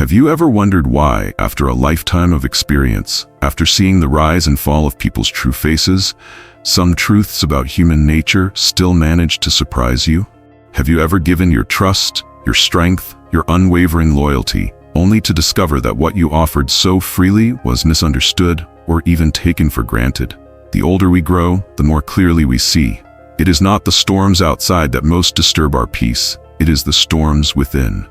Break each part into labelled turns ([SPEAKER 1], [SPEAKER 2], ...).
[SPEAKER 1] Have you ever wondered why, after a lifetime of experience, after seeing the rise and fall of people's true faces, some truths about human nature still manage to surprise you? Have you ever given your trust, your strength, your unwavering loyalty, only to discover that what you offered so freely was misunderstood or even taken for granted? The older we grow, the more clearly we see. It is not the storms outside that most disturb our peace, it is the storms within.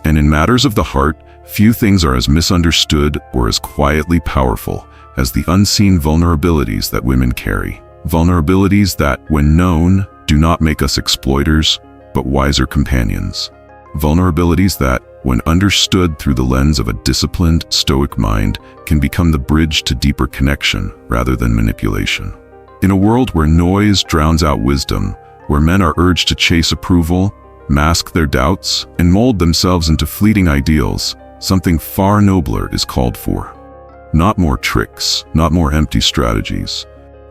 [SPEAKER 1] And in matters of the heart, few things are as misunderstood or as quietly powerful as the unseen vulnerabilities that women carry. Vulnerabilities that, when known, do not make us exploiters, but wiser companions. Vulnerabilities that, when understood through the lens of a disciplined, stoic mind, can become the bridge to deeper connection rather than manipulation. In a world where noise drowns out wisdom, where men are urged to chase approval, mask their doubts, and mold themselves into fleeting ideals, something far nobler is called for. Not more tricks, not more empty strategies,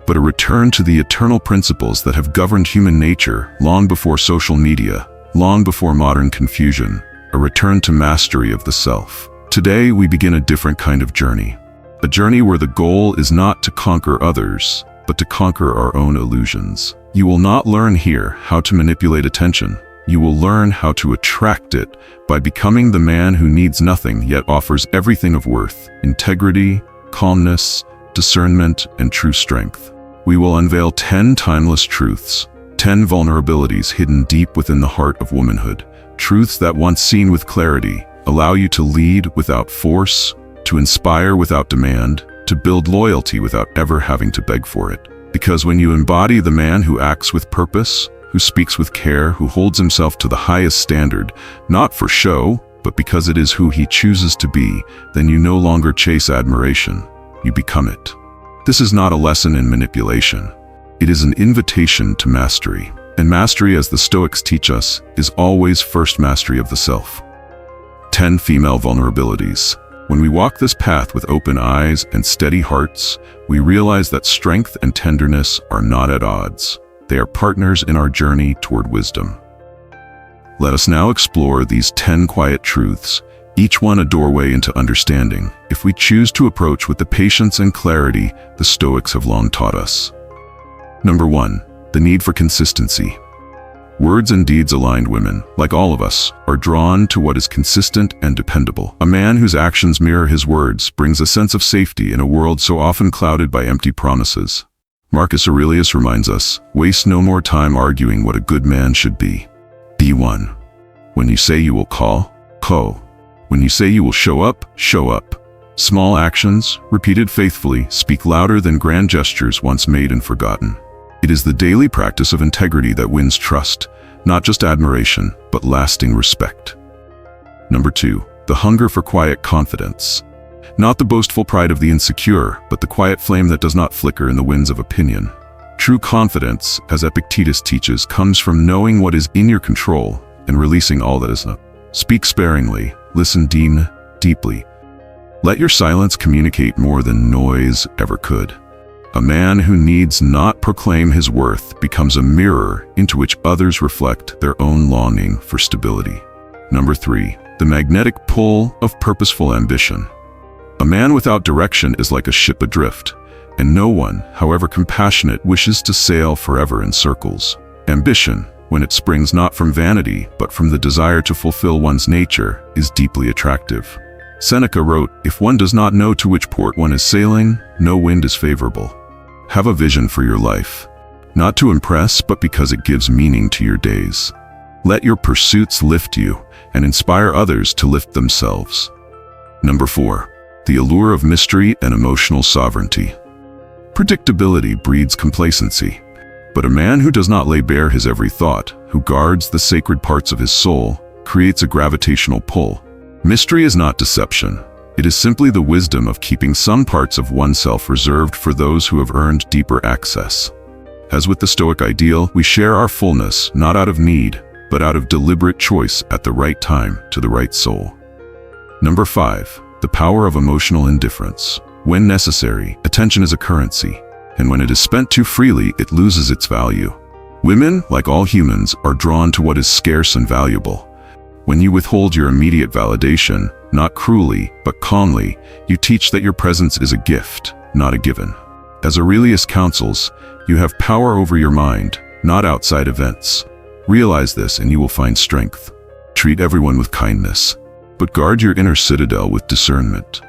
[SPEAKER 1] but a return to the eternal principles that have governed human nature long before social media, long before modern confusion, a return to mastery of the self. Today, we begin a different kind of journey. A journey where the goal is not to conquer others, but to conquer our own illusions. You will not learn here how to manipulate attention. You will learn how to attract it by becoming the man who needs nothing yet offers everything of worth: integrity, calmness, discernment, and true strength. We will unveil 10 timeless truths, 10 vulnerabilities hidden deep within the heart of womanhood, truths that, once seen with clarity, allow you to lead without force, to inspire without demand, to build loyalty without ever having to beg for it. Because when you embody the man who acts with purpose, who speaks with care, who holds himself to the highest standard, not for show, but because it is who he chooses to be, then you no longer chase admiration, you become it. This is not a lesson in manipulation. It is an invitation to mastery. And mastery, as the Stoics teach us, is always first mastery of the self. 10 female vulnerabilities. When we walk this path with open eyes and steady hearts, we realize that strength and tenderness are not at odds. They are partners in our journey toward wisdom. Let us now explore these 10 quiet truths, each one a doorway into understanding, if we choose to approach with the patience and clarity the Stoics have long taught us. Number 1. The need for consistency. Words and deeds aligned women, like all of us, are drawn to what is consistent and dependable. A man whose actions mirror his words brings a sense of safety in a world so often clouded by empty promises. Marcus Aurelius reminds us, waste no more time arguing what a good man should be. Be one. When you say you will call, call. When you say you will show up, show up. Small actions, repeated faithfully, speak louder than grand gestures once made and forgotten. It is the daily practice of integrity that wins trust, not just admiration, but lasting respect. Number 2. The hunger for quiet confidence. Not the boastful pride of the insecure, but the quiet flame that does not flicker in the winds of opinion. True confidence, as Epictetus teaches, comes from knowing what is in your control and releasing all that is not. Speak sparingly, listen deeply. Let your silence communicate more than noise ever could. A man who needs not proclaim his worth becomes a mirror into which others reflect their own longing for stability. Number 3. The magnetic pull of purposeful ambition. A man without direction is like a ship adrift, and no one, however compassionate, wishes to sail forever in circles. Ambition, when it springs not from vanity, but from the desire to fulfill one's nature, is deeply attractive. Seneca wrote, "If one does not know to which port one is sailing, no wind is favorable." Have a vision for your life, not to impress, but because it gives meaning to your days. Let your pursuits lift you and inspire others to lift themselves. Number 4. The allure of mystery and emotional sovereignty. Predictability breeds complacency, but a man who does not lay bare his every thought, who guards the sacred parts of his soul, creates a gravitational pull. Mystery is not deception. It is simply the wisdom of keeping some parts of oneself reserved for those who have earned deeper access. As with the Stoic ideal, we share our fullness not out of need, but out of deliberate choice at the right time to the right soul. Number 5. The power of emotional indifference. When necessary, attention is a currency, and when it is spent too freely, it loses its value. Women, like all humans, are drawn to what is scarce and valuable. When you withhold your immediate validation, Not cruelly, but calmly, you teach that your presence is a gift, not a given. As Aurelius counsels, you have power over your mind, not outside events. Realize this and you will find strength. Treat everyone with kindness, but guard your inner citadel with discernment.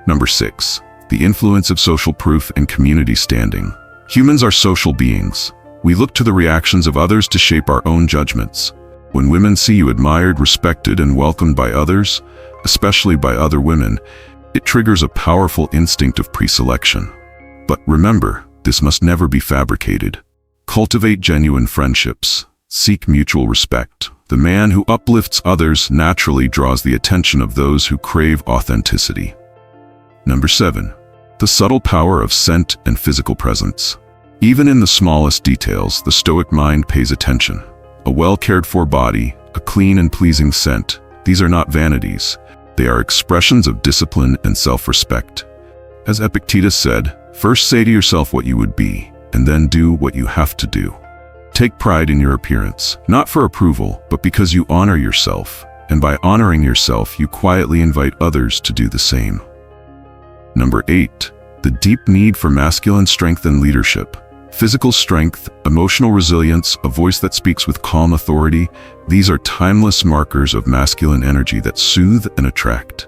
[SPEAKER 1] Number 6. The influence of social proof and community standing. Humans are social beings. We look to the reactions of others to shape our own judgments. When women see you admired, respected, and welcomed by others, especially by other women, it triggers a powerful instinct of pre-selection. But remember, this must never be fabricated. Cultivate genuine friendships. Seek mutual respect. The man who uplifts others naturally draws the attention of those who crave authenticity. Number 7. The subtle power of scent and physical presence. Even in the smallest details, the Stoic mind pays attention. A well-cared-for body, a clean and pleasing scent. These are not vanities. They are expressions of discipline and self-respect. As Epictetus said, first say to yourself what you would be, and then do what you have to do. Take pride in your appearance, not for approval, but because you honor yourself, and by honoring yourself, you quietly invite others to do the same. Number 8. The deep need for masculine strength and leadership. Physical strength, emotional resilience, a voice that speaks with calm authority, these are timeless markers of masculine energy that soothe and attract.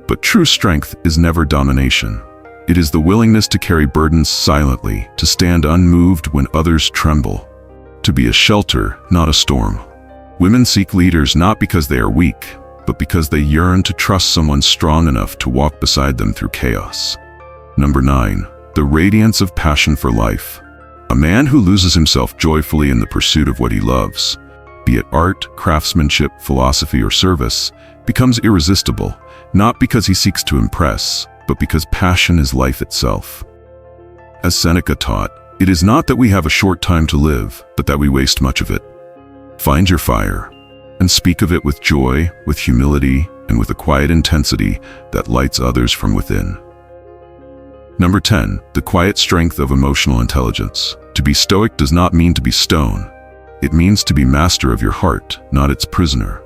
[SPEAKER 1] But true strength is never domination. It is the willingness to carry burdens silently, to stand unmoved when others tremble. To be a shelter, not a storm. Women seek leaders not because they are weak, but because they yearn to trust someone strong enough to walk beside them through chaos. Number 9. The radiance of passion for life. A man who loses himself joyfully in the pursuit of what he loves, be it art, craftsmanship, philosophy, or service, becomes irresistible, not because he seeks to impress, but because passion is life itself. As Seneca taught, it is not that we have a short time to live, but that we waste much of it. Find your fire, and speak of it with joy, with humility, and with a quiet intensity that lights others from within. Number 10. The quiet strength of emotional intelligence. To be stoic does not mean to be stone. It means to be master of your heart, not its prisoner.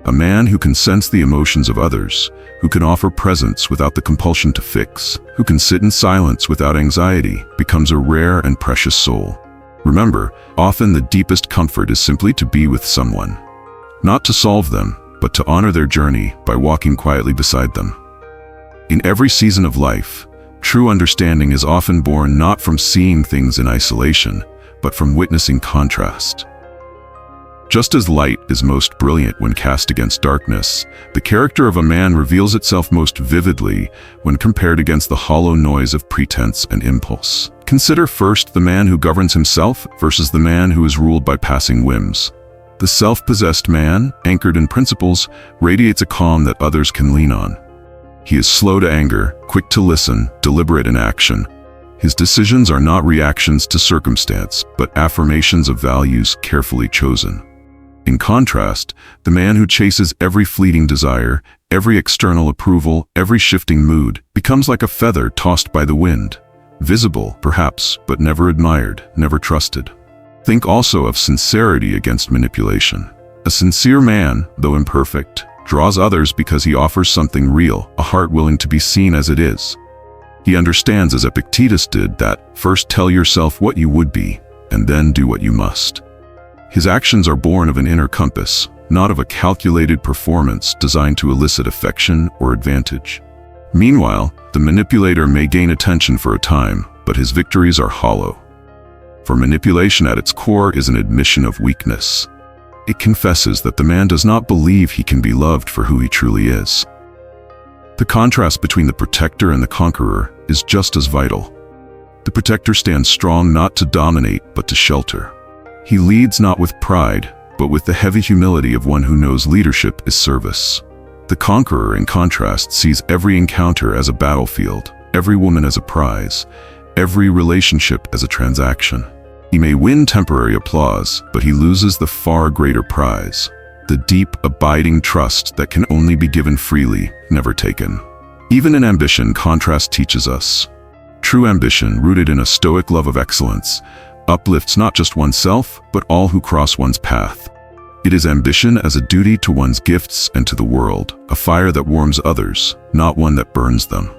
[SPEAKER 1] A man who can sense the emotions of others, who can offer presence without the compulsion to fix, who can sit in silence without anxiety, becomes a rare and precious soul. Remember, often the deepest comfort is simply to be with someone. Not to solve them, but to honor their journey by walking quietly beside them. In every season of life, true understanding is often born not from seeing things in isolation, but from witnessing contrast. Just as light is most brilliant when cast against darkness, the character of a man reveals itself most vividly when compared against the hollow noise of pretense and impulse. Consider first the man who governs himself versus the man who is ruled by passing whims. The self-possessed man, anchored in principles, radiates a calm that others can lean on. He is slow to anger, quick to listen, deliberate in action. His decisions are not reactions to circumstance, but affirmations of values carefully chosen. In contrast, the man who chases every fleeting desire, every external approval, every shifting mood, becomes like a feather tossed by the wind. Visible, perhaps, but never admired, never trusted. Think also of sincerity against manipulation. A sincere man, though imperfect, draws others because he offers something real, a heart willing to be seen as it is. He understands, as Epictetus did, that first tell yourself what you would be, and then do what you must. His actions are born of an inner compass, not of a calculated performance designed to elicit affection or advantage. Meanwhile, the manipulator may gain attention for a time, but his victories are hollow. For manipulation at its core is an admission of weakness. It confesses that the man does not believe he can be loved for who he truly is. The contrast between the protector and the conqueror is just as vital. The protector stands strong not to dominate, but to shelter. He leads not with pride, but with the heavy humility of one who knows leadership is service. The conqueror, in contrast, sees every encounter as a battlefield, every woman as a prize, every relationship as a transaction. He may win temporary applause, but he loses the far greater prize, the deep, abiding trust that can only be given freely, never taken. Even in ambition, contrast teaches us. True ambition, rooted in a stoic love of excellence, uplifts not just oneself, but all who cross one's path. It is ambition as a duty to one's gifts and to the world, a fire that warms others, not one that burns them.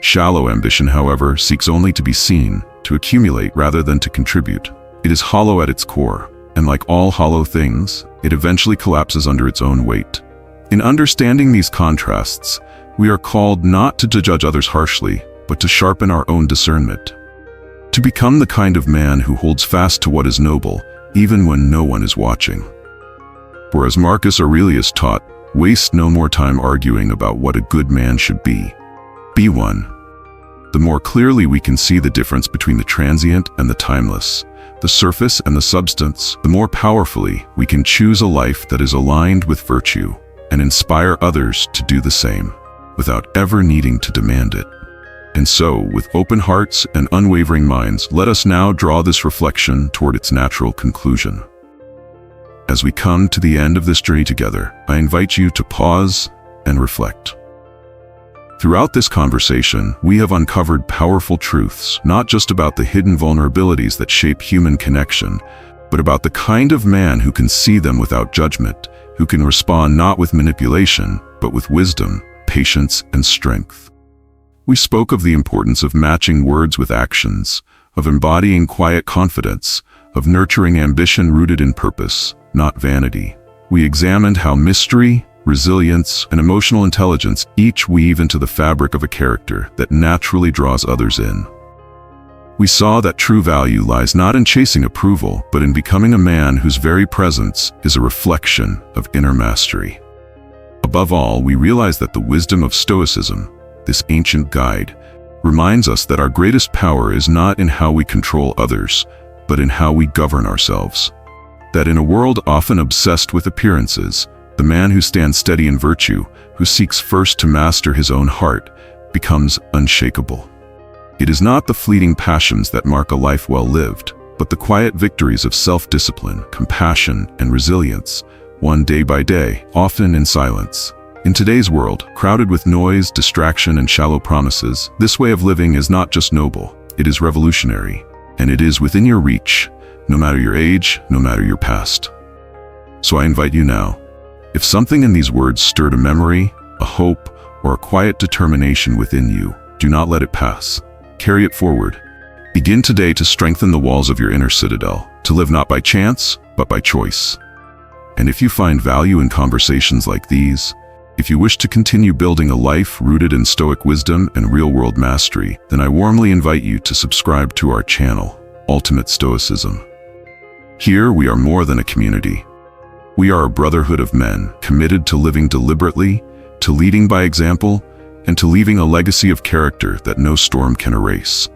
[SPEAKER 1] Shallow ambition, however, seeks only to be seen, to accumulate rather than to contribute. It is hollow at its core, and like all hollow things, it eventually collapses under its own weight. In understanding these contrasts, we are called not to judge others harshly, but to sharpen our own discernment. To become the kind of man who holds fast to what is noble, even when no one is watching. For as Marcus Aurelius taught, waste no more time arguing about what a good man should be. Be one. The more clearly we can see the difference between the transient and the timeless, the surface and the substance, the more powerfully we can choose a life that is aligned with virtue and inspire others to do the same, without ever needing to demand it. And so, with open hearts and unwavering minds, let us now draw this reflection toward its natural conclusion. As we come to the end of this journey together, I invite you to pause and reflect. Throughout this conversation, we have uncovered powerful truths, not just about the hidden vulnerabilities that shape human connection, but about the kind of man who can see them without judgment, who can respond not with manipulation, but with wisdom, patience, and strength. We spoke of the importance of matching words with actions, of embodying quiet confidence, of nurturing ambition rooted in purpose, not vanity. We examined how mystery, resilience, and emotional intelligence each weave into the fabric of a character that naturally draws others in. We saw that true value lies not in chasing approval, but in becoming a man whose very presence is a reflection of inner mastery. Above all, we realized that the wisdom of Stoicism, this ancient guide, reminds us that our greatest power is not in how we control others, but in how we govern ourselves. That in a world often obsessed with appearances, the man who stands steady in virtue, who seeks first to master his own heart, becomes unshakable. It is not the fleeting passions that mark a life well lived, but the quiet victories of self-discipline, compassion, and resilience, won day by day, often in silence. In today's world, crowded with noise, distraction, and shallow promises, this way of living is not just noble, it is revolutionary, and it is within your reach, no matter your age, no matter your past. So I invite you now, if something in these words stirred a memory, a hope, or a quiet determination within you, do not let it pass. Carry it forward. Begin today to strengthen the walls of your inner citadel, to live not by chance, but by choice. And if you find value in conversations like these, if you wish to continue building a life rooted in Stoic wisdom and real-world mastery, then I warmly invite you to subscribe to our channel, Ultimate Stoicism. Here we are more than a community. We are a brotherhood of men committed to living deliberately, to leading by example, and to leaving a legacy of character that no storm can erase.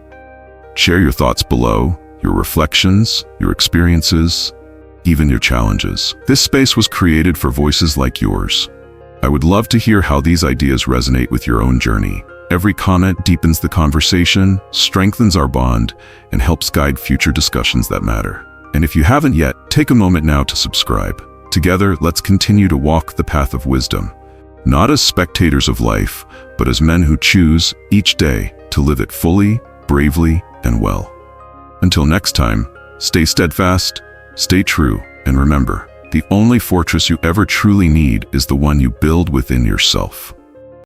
[SPEAKER 1] Share your thoughts below, your reflections, your experiences, even your challenges. This space was created for voices like yours. I would love to hear how these ideas resonate with your own journey. Every comment deepens the conversation, strengthens our bond, and helps guide future discussions that matter. And if you haven't yet, take a moment now to subscribe. Together, let's continue to walk the path of wisdom, not as spectators of life, but as men who choose, each day, to live it fully, bravely, and well. Until next time, stay steadfast, stay true, and remember, the only fortress you ever truly need is the one you build within yourself.